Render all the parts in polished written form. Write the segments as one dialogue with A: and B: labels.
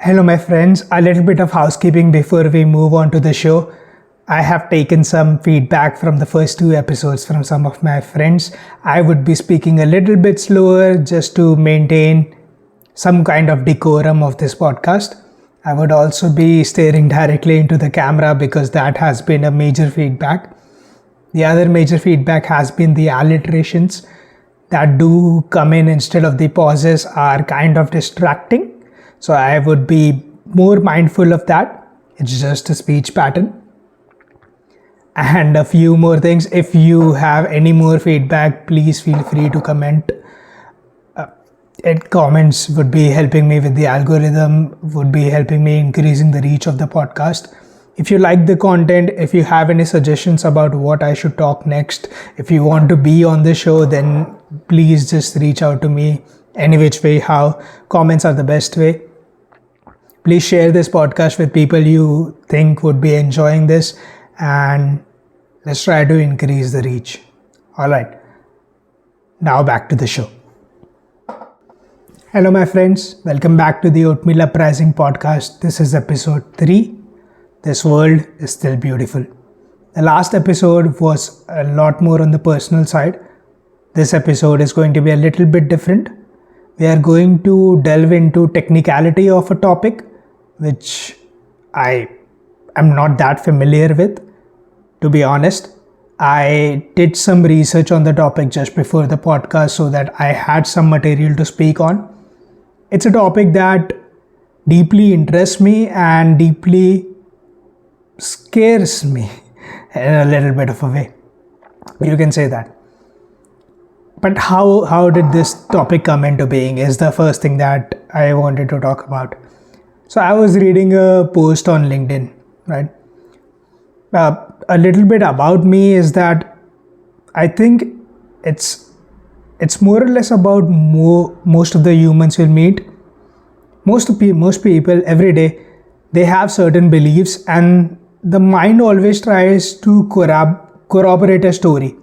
A: Hello, my friends. A little bit of housekeeping before we move on to the show. I have taken some feedback from the first two episodes from some of my friends. I would be speaking a little bit slower just to maintain some kind of decorum of this podcast. I would also be staring directly into the camera because that has been a major feedback. The other major feedback has been the alliterations that do come in instead of the pauses are kind of distracting. So I would be more mindful of that. It's just a speech pattern. And a few more things. If you have any more feedback, please feel free to comment. Comments would be helping me with the algorithm, would be helping me increasing the reach of the podcast. If you like the content, if you have any suggestions about what I should talk next, if you want to be on the show, then please just reach out to me any which way, how. Comments are the best way. Please share this podcast with people you think would be enjoying this, and let's try to increase the reach. All right, now back to the show. Hello, my friends. Welcome back to the Oatmeal Uprising podcast. This is episode 3. This world is still beautiful. The last episode was a lot more on the personal side. This episode is going to be a little bit different. We are going to delve into technicality of a topic which I am not that familiar with. To be honest, I did some research on the topic just before the podcast so that I had some material to speak on. It's a topic that deeply interests me and deeply scares me in a little bit of a way. You can say that. But how did this topic come into being is the first thing that I wanted to talk about. So I was reading a post on LinkedIn, right? A little bit about me is that I think it's more or less about most of the humans we'll meet. Most people every day, they have certain beliefs and the mind always tries to corroborate a story.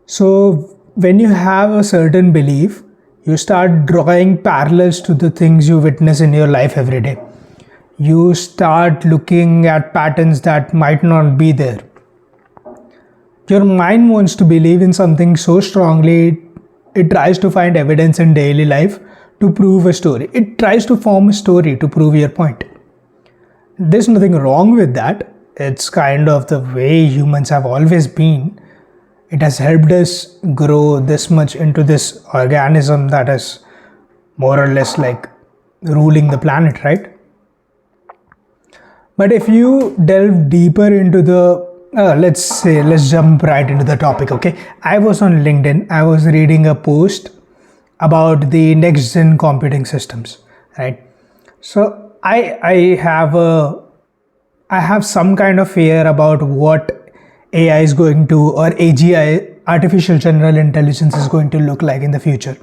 A: So when you have a certain belief, you start drawing parallels to the things you witness in your life every day. You start looking at patterns that might not be there. Your mind wants to believe in something so strongly, it tries to find evidence in daily life to prove a story. It tries to form a story to prove your point. There's nothing wrong with that. It's kind of the way humans have always been. It has helped us grow this much into this organism that is more or less like ruling the planet, right? But if you delve deeper into let's jump right into the topic, okay? I was on LinkedIn, I was reading a post about the next gen computing systems, right? So I have some kind of fear about what AI is going to, or AGI, artificial general intelligence, is going to look like in the future.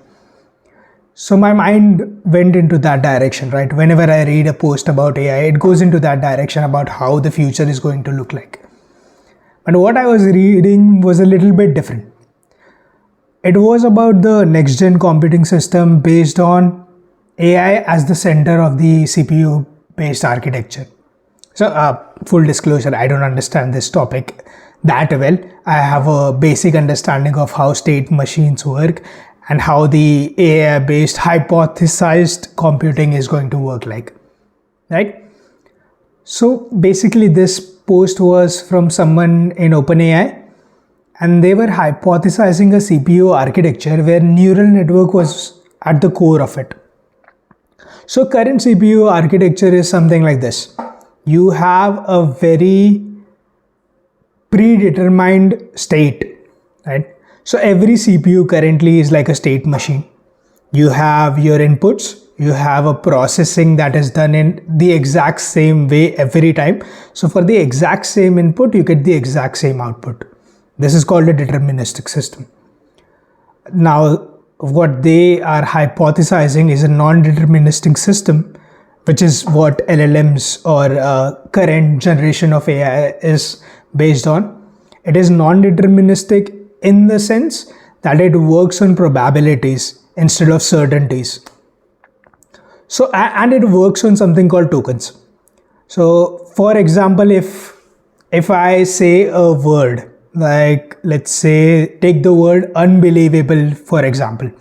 A: So my mind went into that direction, right? Whenever I read a post about AI, it goes into that direction about how the future is going to look like. But what I was reading was a little bit different. It was about the next gen computing system based on AI as the center of the CPU based architecture. So full disclosure, I don't understand this topic that well. I have a basic understanding of how state machines work and how the AI based hypothesized computing is going to work like, right? So basically this post was from someone in OpenAI, and they were hypothesizing a CPU architecture where neural network was at the core of it. So current CPU architecture is something like this. You have a very predetermined state, right? So every CPU currently is like a state machine. You have your inputs, you have a processing that is done in the exact same way every time. So for the exact same input, you get the exact same output. This is called a deterministic system. Now, what they are hypothesizing is a non-deterministic system, which is what LLMs or current generation of AI is based on. It is non-deterministic in the sense that it works on probabilities instead of certainties. So and it works on something called tokens. So for example, if I say a word, like let's say take the word unbelievable for example,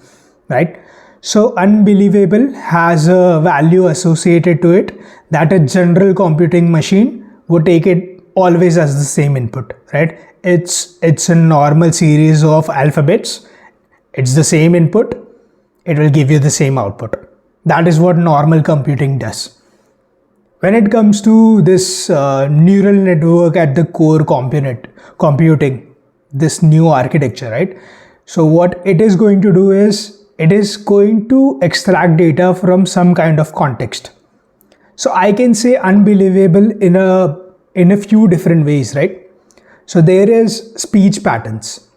A: right? So unbelievable has a value associated to it that a general computing machine would take it always as the same input, right? It's a normal series of alphabets. It's the same input. It will give you the same output. That is what normal computing does. When it comes to this neural network at the core computing, this new architecture, right? So what it is going to do is it is going to extract data from some kind of context. So I can say unbelievable in a few different ways, right? So there is speech patterns.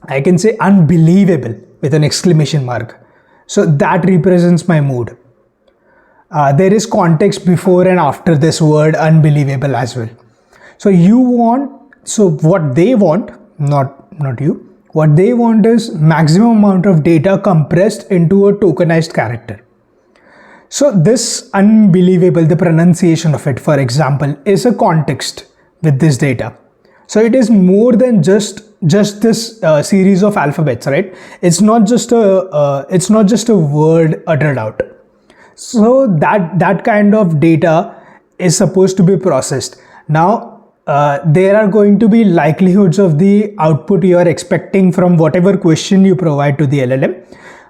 A: I can say unbelievable with an exclamation mark. So that represents my mood. There is context before and after this word unbelievable as well. So what they want, not you, what they want is maximum amount of data compressed into a tokenized character. So this unbelievable, the pronunciation of it, for example, is a context with this data. So it is more than just this series of alphabets, right? It's not just a word uttered out. So that kind of data is supposed to be processed. Now there are going to be likelihoods of the output you are expecting from whatever question you provide to the LLM.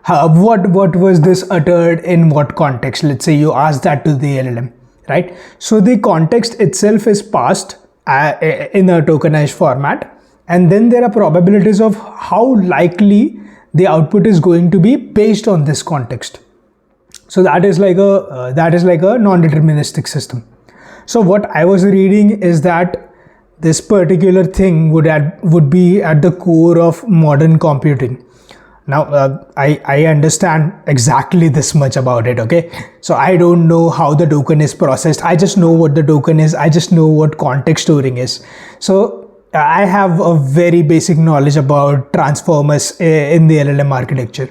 A: What was this uttered in what context? Let's say you ask that to the LLM, right? So the context itself is passed in a tokenized format, and then there are probabilities of how likely the output is going to be based on this context. So that is like a non-deterministic system. So what I was reading is that this particular thing would be at the core of modern computing. Now I understand exactly this much about it, okay? So I don't know how the token is processed. I just know what the token is. I just know what context storing is. So I have a very basic knowledge about transformers in the LLM architecture.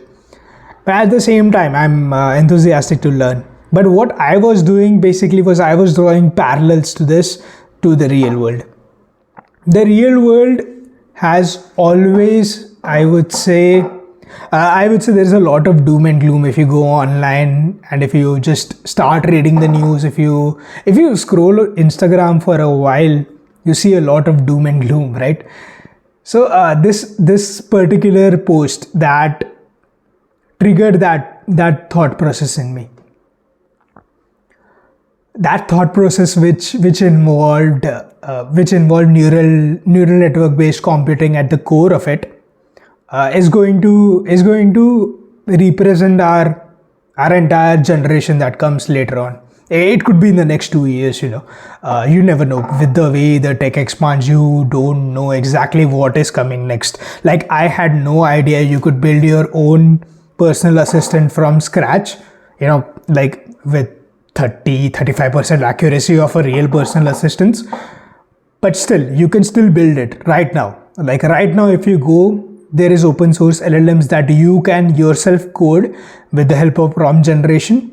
A: But at the same time, I'm enthusiastic to learn. But what I was doing basically was I was drawing parallels to this to the real world. The real world has always, I would say there's a lot of doom and gloom if you go online and if you just start reading the news. If you scroll Instagram for a while, you see a lot of doom and gloom, right? So this particular post that triggered that thought process in me. That thought process which involved neural network based computing at the core of it is going to represent our entire generation that comes later on. It could be in the next 2 years, you never know. With the way the tech expands, you don't know exactly what is coming next. Like I had no idea you could build your own personal assistant from scratch, like with 35% accuracy of a real personal assistant. But still, you can still build it right now. Like right now, if you go, there is open source LLMs that you can yourself code with the help of prompt generation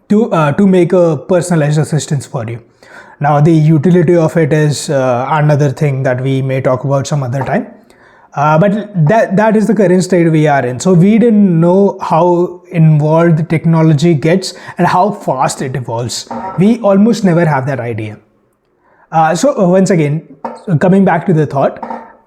A: to make a personalized assistance for you. Now, the utility of it is another thing that we may talk about some other time. But that is the current state we are in. So we didn't know how involved the technology gets and how fast it evolves. We almost never have that idea. So once again, coming back to the thought,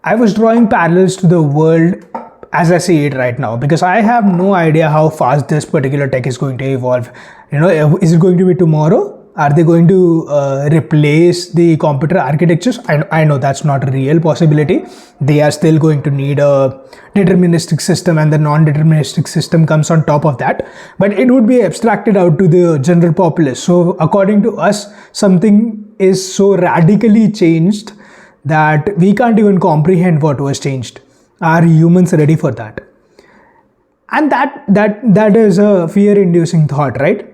A: I was drawing parallels to the world as I see it right now, because I have no idea how fast this particular tech is going to evolve. Is it going to be tomorrow? Are they going to replace the computer architectures? I know that's not a real possibility. They are still going to need a deterministic system, and the non-deterministic system comes on top of that. But it would be abstracted out to the general populace. So according to us, something is so radically changed that we can't even comprehend what was changed. Are humans ready for that? And that is a fear-inducing thought, right?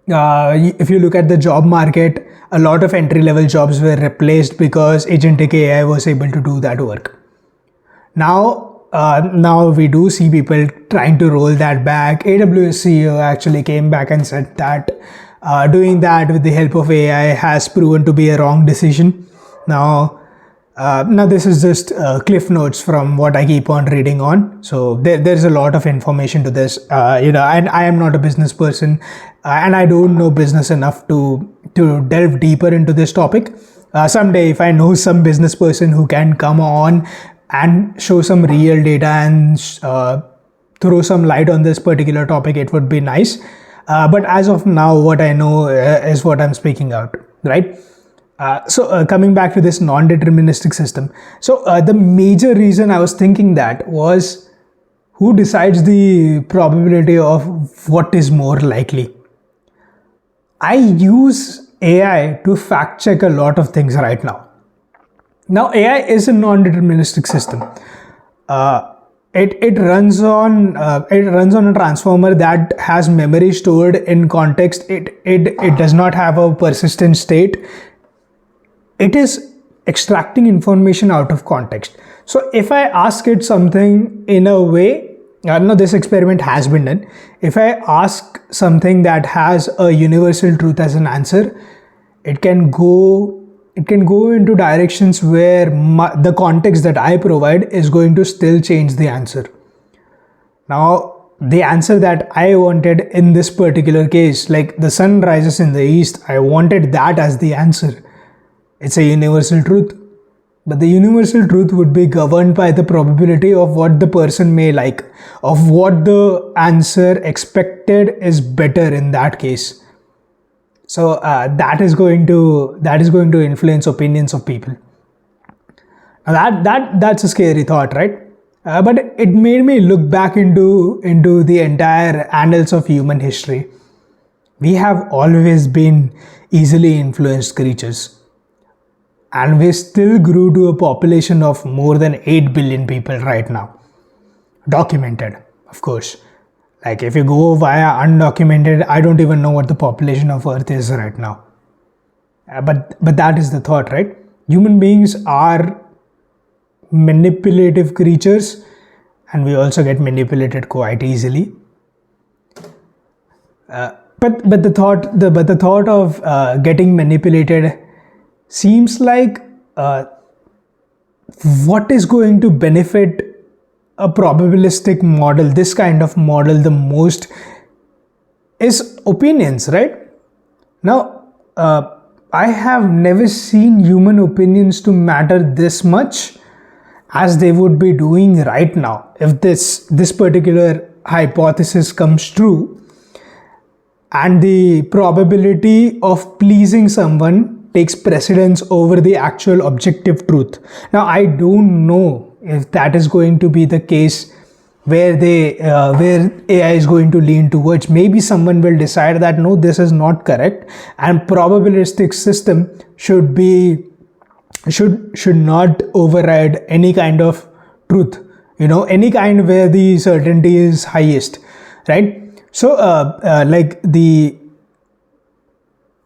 A: If you look at the job market, a lot of entry-level jobs were replaced because agentic AI was able to do that work. Now, now we do see people trying to roll that back. AWS CEO actually came back and said that doing that with the help of AI has proven to be a wrong decision. Now this is just cliff notes from what I keep on reading on. So there's a lot of information to this, and I am not a business person, and I don't know business enough to delve deeper into this topic. Someday, if I know some business person who can come on and show some real data and throw some light on this particular topic, it would be nice. But as of now, what I know is what I'm speaking out, right? So coming back to this non-deterministic system. So the major reason I was thinking that was, who decides the probability of what is more likely? I use AI to fact check a lot of things right now. Now AI is a non-deterministic system. It runs on a transformer that has memory stored in context. It does not have a persistent state. It is extracting information out of context. So if I ask it something in a way, this experiment has been done. If I ask something that has a universal truth as an answer, it can go into directions where the context that I provide is going to still change the answer. Now, the answer that I wanted in this particular case, like the sun rises in the east, I wanted that as the answer. It's a universal truth. But the universal truth would be governed by the probability of what the person may like, of what the answer expected is better in that case. So that is going to influence opinions of people. Now that's a scary thought, right? But it made me look back into the entire annals of human history. We have always been easily influenced creatures. And we still grew to a population of more than 8 billion people right now. Documented, of course. Like if you go via undocumented, I don't even know what the population of Earth is right now. But that is the thought, right? Human beings are manipulative creatures, and we also get manipulated quite easily. But the thought of getting manipulated seems like what is going to benefit a probabilistic model, this kind of model, the most is opinions, right? Now, I have never seen human opinions to matter this much as they would be doing right now. If this particular hypothesis comes true, and the probability of pleasing someone takes precedence over the actual objective truth. Now, I don't know if that is going to be the case where AI is going to lean towards. Maybe someone will decide that no, this is not correct, and probabilistic system should not override any kind of truth. Any kind where the certainty is highest, right? So, like the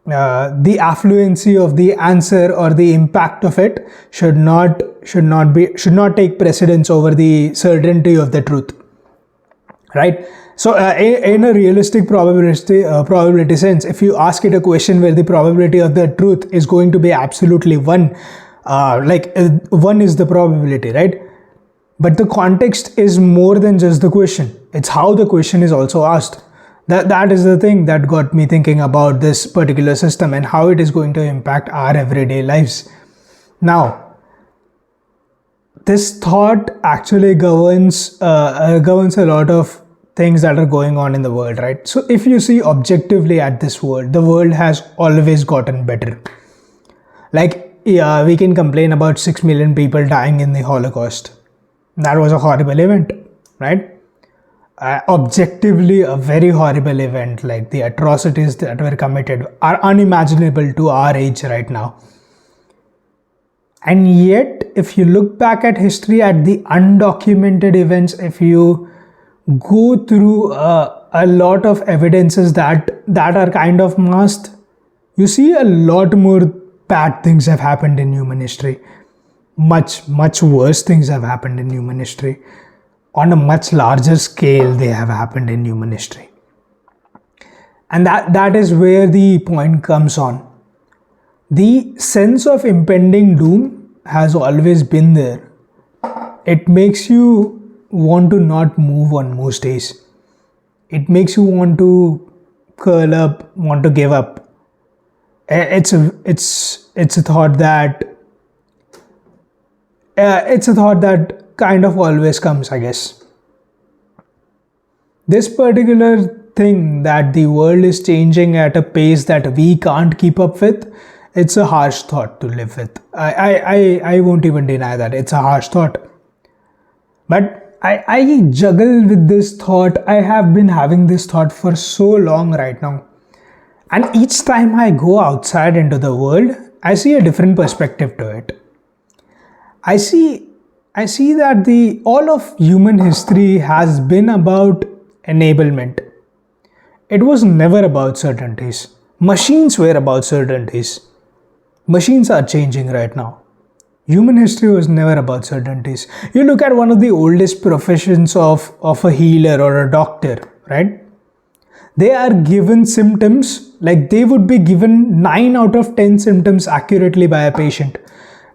A: affluency of the answer or the impact of it should not take precedence over the certainty of the truth, right? So in a realistic probability sense, if you ask it a question where the probability of the truth is going to be absolutely 1, 1 is the probability, right? But the context is more than just the question. It's how the question is also asked. That is the thing that got me thinking about this particular system and how it is going to impact our everyday lives. Now, this thought actually governs a lot of things that are going on in the world, right? So if you see objectively at this world, the world has always gotten better. Like, yeah, we can complain about 6 million people dying in the Holocaust. That was a horrible event, right? Objectively a very horrible event. Like the atrocities that were committed are unimaginable to our age right now. And yet, if you look back at history, at the undocumented events, if you go through a lot of evidences that are kind of masked, you see a lot more bad things have happened in human history. Much worse things have happened in human history. on a much larger scale they have happened in human history. And that is where the point comes on. The sense of impending doom has always been there. It makes you want to not move on most days. It makes you want to curl up, want to give up. It's a thought that kind of always comes, I guess. This particular thing that the world is changing at a pace that we can't keep up with, it's a harsh thought to live with. I won't even deny that. It's a harsh thought. But I juggle with this thought. I have been having this thought for so long right now. And each time I go outside into the world, I see a different perspective to it. I see that all of human history has been about enablement. It was never about certainties. Machines were about certainties. Machines are changing right now. Human history was never about certainties. You look at one of the oldest professions of a healer or a doctor, right? They are given symptoms, like they would be given 9 out of 10 symptoms accurately by a patient.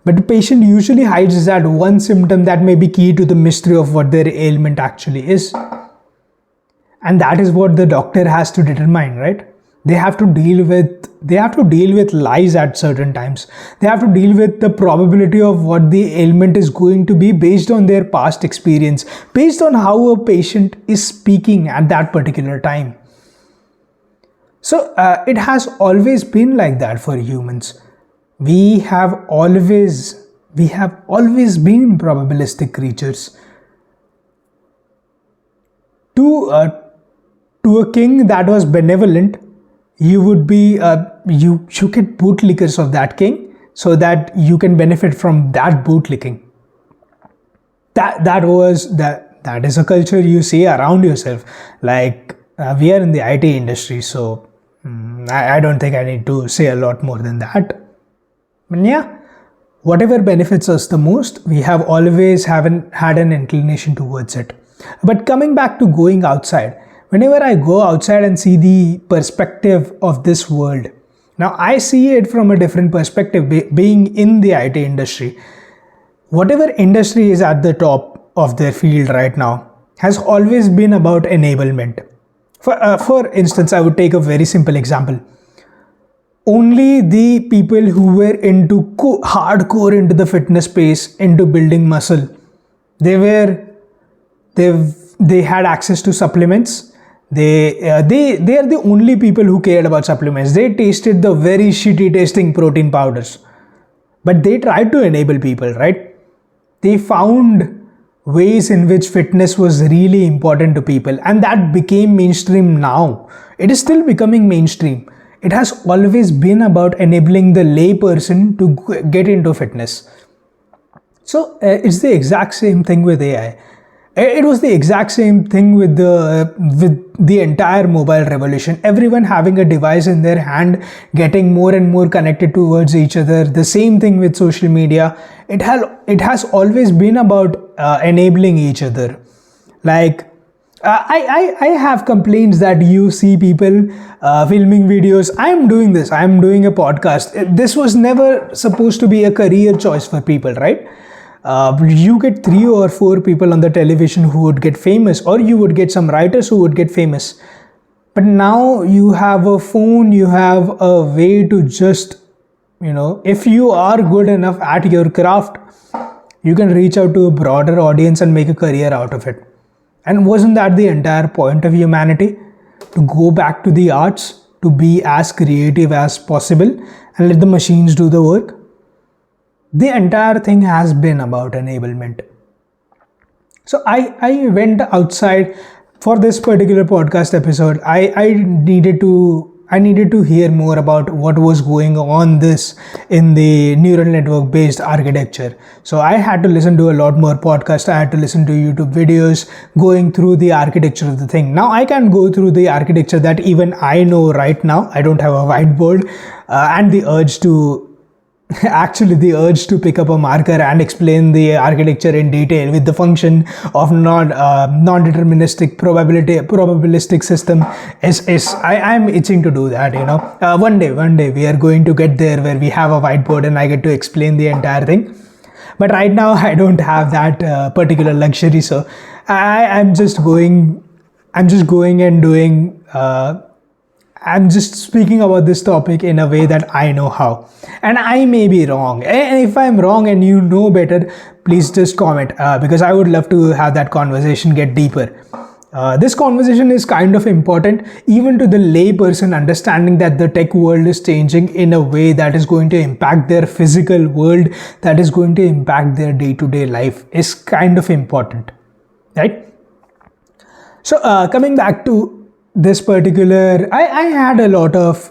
A: But the patient usually hides that one symptom that may be key to the mystery of what their ailment actually is. And that is what the doctor has to determine, right? They have to deal with lies at certain times. They have to deal with the probability of what the ailment is going to be based on their past experience, based on how a patient is speaking at that particular time. So it has always been like that for humans. We have always been probabilistic creatures. To a king that was benevolent, you would be you get bootlickers of that king so that you can benefit from that bootlicking. That is a culture you see around yourself. Like we are in the IT industry, so I don't think I need to say a lot more than that. But yeah, whatever benefits us the most, we have always had an inclination towards it. But coming back to going outside, whenever I go outside and see the perspective of this world, now I see it from a different perspective, being in the IT industry. Whatever industry is at the top of their field right now has always been about enablement. For instance, I would take a very simple example. Only the people who were into hardcore into the fitness space, into building muscle, they had access to supplements. They are the only people who cared about supplements. They tasted the very shitty tasting protein powders, but they tried to enable people, right? They found ways in which fitness was really important to people, and that became mainstream now. It is still becoming mainstream. It has always been about enabling the lay person to get into fitness. So it's the exact same thing with AI. It was the exact same thing with the entire mobile revolution. Everyone having a device in their hand, getting more and more connected towards each other. The same thing with social media. It has always been about enabling each other. Like I have complaints that you see people filming videos. I'm doing this. I'm doing a podcast. This was never supposed to be a career choice for people, right? You get 3 or 4 people on the television who would get famous, or you would get some writers who would get famous. But now you have a phone, you have a way to just, if you are good enough at your craft, you can reach out to a broader audience and make a career out of it. And wasn't that the entire point of humanity? To go back to the arts, to be as creative as possible and let the machines do the work? The entire thing has been about enablement. So I went outside for this particular podcast episode. I needed to hear more about what was going on in the neural network based architecture. So I had to listen to a lot more podcasts. I had to listen to YouTube videos going through the architecture of the thing. Now I can go through the architecture that even I know right now. I don't have a whiteboard and the urge to actually the urge to pick up a marker and explain the architecture in detail with the function of non-deterministic probabilistic system is I'm itching to do that, one day we are going to get there where we have a whiteboard and I get to explain the entire thing. But right now I don't have that particular luxury, so I'm just going and doing I'm just speaking about this topic in a way that I know how. And I may be wrong. And if I'm wrong and you know better, please just comment, because I would love to have that conversation get deeper. This conversation is kind of important even to the lay person understanding that the tech world is changing in a way that is going to impact their physical world, that is going to impact their day-to-day life, is kind of important, right? So coming back to this particular, I had a lot of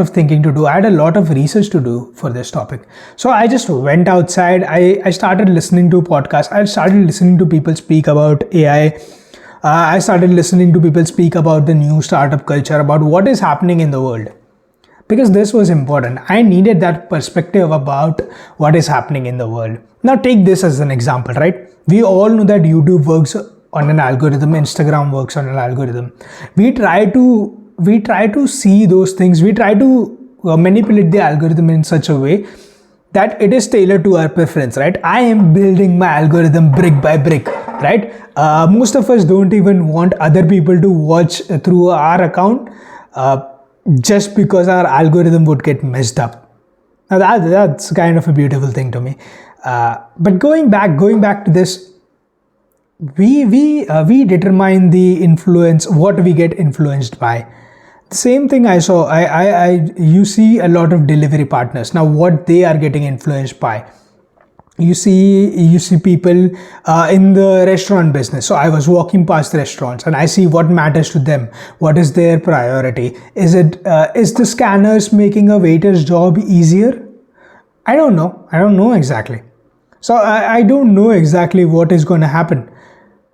A: thinking to do. I had a lot of research to do for this topic. So I just went outside. I started listening to podcasts. I started listening to people speak about AI. I started listening to people speak about the new startup culture, about what is happening in the world. Because this was important. I needed that perspective about what is happening in the world. Now take this as an example, right? We all know that YouTube works on an algorithm, Instagram works on an algorithm. We try to see those things. We try to manipulate the algorithm in such a way that it is tailored to our preference, right? I am building my algorithm brick by brick, right? Most of us don't even want other people to watch through our account just because our algorithm would get messed up. Now that's kind of a beautiful thing to me. But going back to this, we determine the influence, what we get influenced by. The same thing I saw. You see a lot of delivery partners now, what they are getting influenced by. You see people in the restaurant business. So I was walking past restaurants and I see what matters to them. What is their priority? Is the scanners making a waiter's job easier? I don't know exactly. So I don't know exactly what is going to happen.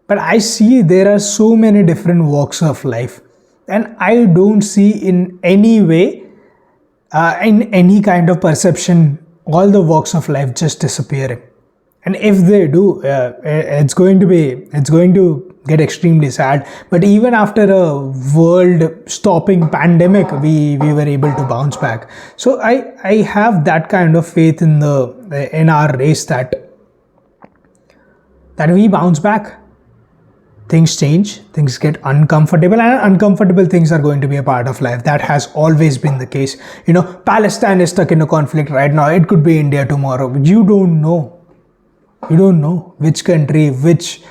A: But I see there are so many different walks of life, and I don't see in any way, in any kind of perception, all the walks of life just disappearing. And if they do, it's going to get extremely sad. But even after a world-stopping pandemic, we were able to bounce back. So I have that kind of faith in our race that we bounce back. Things change, things get uncomfortable, and uncomfortable things are going to be a part of life. That has always been the case. Palestine is stuck in a conflict right now. It could be India tomorrow. You don't know which country, which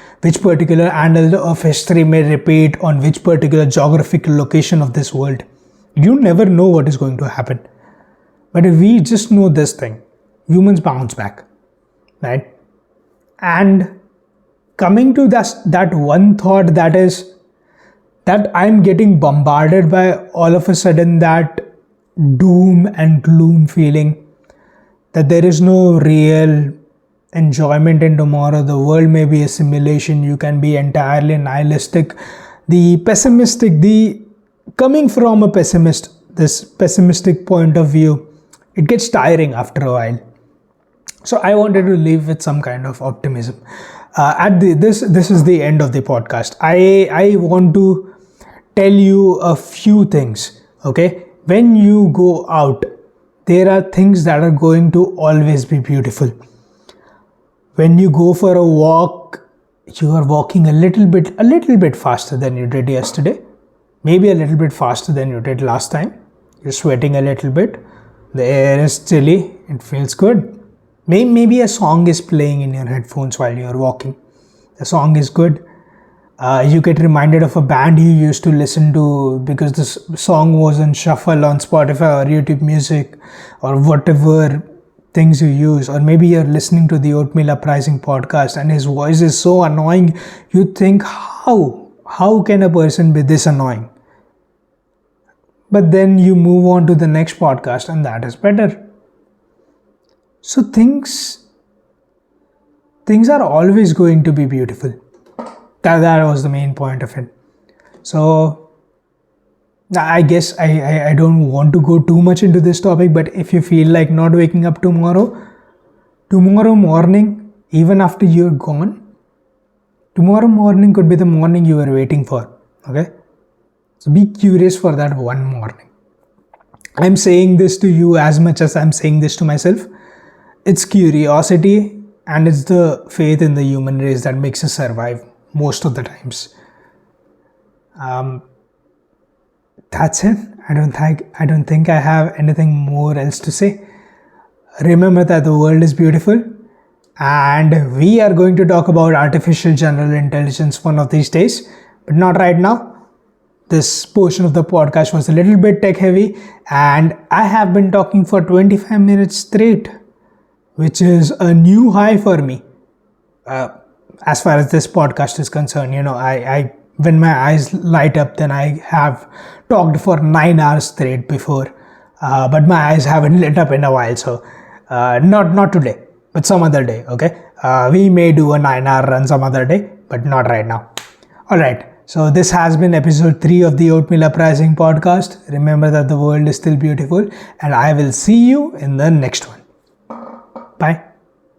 A: particular annal of history may repeat on which particular geographical location of this world. You never know what is going to happen. But if we just know this thing, humans bounce back, right? And coming to that one thought, that is that I'm getting bombarded by all of a sudden that doom and gloom feeling, that there is no real enjoyment in tomorrow. The world may be a simulation. You can be entirely nihilistic. Coming from a pessimist, this pessimistic point of view, it gets tiring after a while. So I wanted to leave with some kind of optimism. This is the end of the podcast. I want to tell you a few things. Okay, when you go out, there are things that are going to always be beautiful. When you go for a walk, you are walking a little bit faster than you did yesterday, maybe a little bit faster than you did last time. You're sweating a little bit. The air is chilly. It feels good. Maybe a song is playing in your headphones while you're walking. The song is good. You get reminded of a band you used to listen to because this song was on shuffle on Spotify or YouTube Music or whatever things you use. Or maybe you're listening to the Oatmeal Uprising podcast and his voice is so annoying. You think, how can a person be this annoying? But then you move on to the next podcast and that is better. So things are always going to be beautiful. That was the main point of it. So I guess I don't want to go too much into this topic, but if you feel like not waking up tomorrow morning, even after you're gone, tomorrow morning could be the morning you were waiting for. Okay? So be curious for that one morning. I'm saying this to you as much as I'm saying this to myself. It's curiosity and it's the faith in the human race that makes us survive most of the times. That's it. I don't think I have anything more else to say. Remember that the world is beautiful, and we are going to talk about artificial general intelligence one of these days, but not right now. This portion of the podcast was a little bit tech heavy, and I have been talking for 25 minutes straight, which is a new high for me. As far as this podcast is concerned, I when my eyes light up, then I have talked for 9 hours straight before, but my eyes haven't lit up in a while. So not today, but some other day. Okay, we may do a 9-hour run some other day, but not right now. All right. So this has been episode 3 of the Oatmeal Uprising podcast. Remember that the world is still beautiful, and I will see you in the next one. Bye.